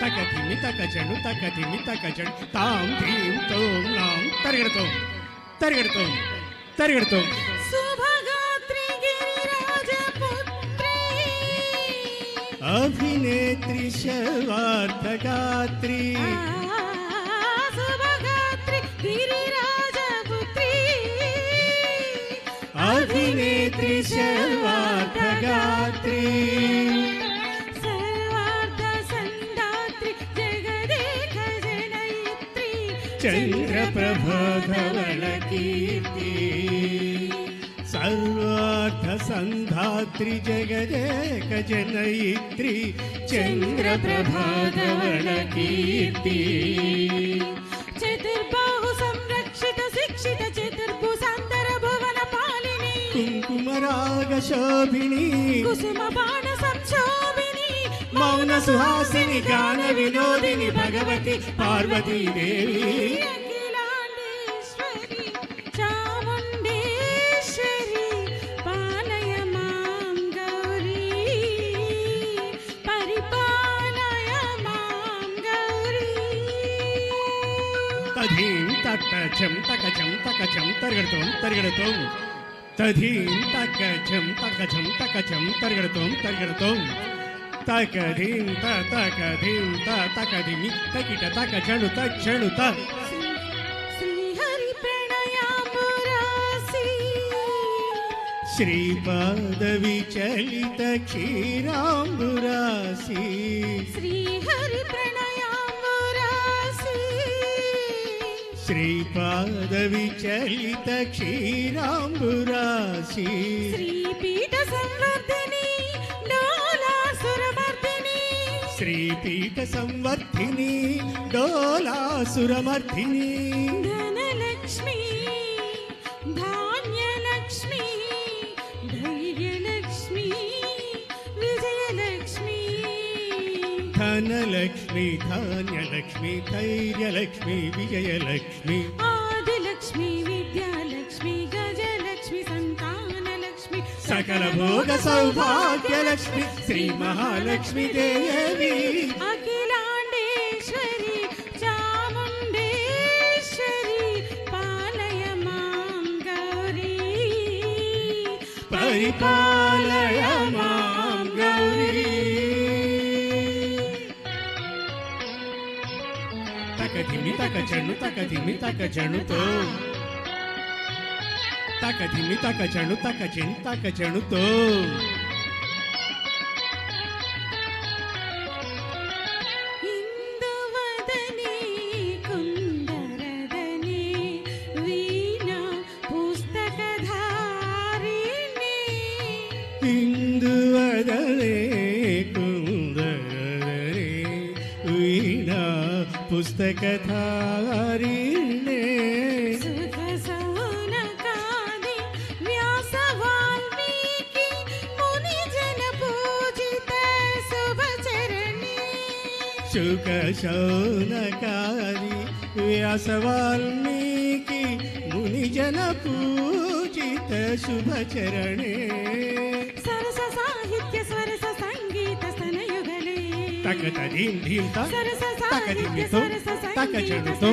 తకధిమి తకజను తకధిమి తకజను తాం ధీం తోం నాం తరిగడతాం తరిగడతాం తరిగడతాం. శుభగాత్రి గిరిరాజపుత్రి అభినేత్రి శర్వార్థగాత్రి శుభగాత్రి గిరిరాజపుత్రి అభినేత్రి శర్వార్థగాత్రి చంద్రప్రభాధవళ కీర్తి సర్వార్థ సంధాత్రి జగదేక జనయిత్రి చంద్రప్రభాధవళ కీర్తి. చతుర్బాహు సంరక్షిత శిక్షిత చతుర్భుజాంతర భువన పాలిని కుంకుమరాగ శోభిని కుసుమ బాణ సంశోభిని మౌన సుహాసిని గాన వినోదిని భగవతి పార్వతీ దేవి అఖిలాండేశ్వరి చాముండేశ్వరి పాలయ మాం గౌరీ పరిపాలయ మాం గౌరీ. తధీం తక్కచం తకచం తకచం తరిగడతాం తరిగడతాం తధీం తక్కచం తకచం తకచం తరిగడతాం తరిగడతాం తకధీం తకధీం తకధిమి తకిట తకజను తక్షణుత. శ్రీహరి ప్రణయామురాసి శ్రీపాద విచలిత క్షీరాంబురాసి శ్రీహరి ప్రణయామురాసి శ్రీపాద విచలిత క్షీరాంబురాసి శ్రీపీఠ సంవర్ధిని డోలాసురమర్దిని శ్రీపీఠ సంవర్ధిని డోలాసురమర్ధిని ధనలక్ష్మి ధాన్యలక్ష్మి ధైర్యలక్ష్మి విజయలక్ష్మి ధనలక్ష్మి ధాన్యలక్ష్మి ధైర్యలక్ష్మి విజయలక్ష్మి ఆదిలక్ష్మి విద్యాలక్ష్మి గజలక్ష్మి సంతానలక్ష్మి సకల భోగ సౌభాగ్యలక్ష్మి శ్రీ మహాలక్ష్మి దేవి అఖిలాండేశ్వరి చాముండేశ్వరి పాలయ మాం గౌరీ పరిపాలయ మాం గౌరీ. తకధిమి తకజను తకధిమి తకజనుతో తకధిమి తకజను తకజిన్ తకజనుతో ఇందువదనే కుందరదనే వీణా పుస్తకధారిణి ఇందువదనే కుందరదనే వీణా పుస్తకధారిణే సుఖ సౌనకాది వ్యాస వాల్మీకి ముని జన పూజిత శుభచరణి శుక శౌనకారి వ్యాస వాల్మీకి మునిజన పూజిత శుభచరణే సరస సాహిత్య స్వరస సంగీత స్తనయుగలే తకధీం ధీం సరస తకధిమి సాహిత్య స్వరస సంగీత తకజనుతో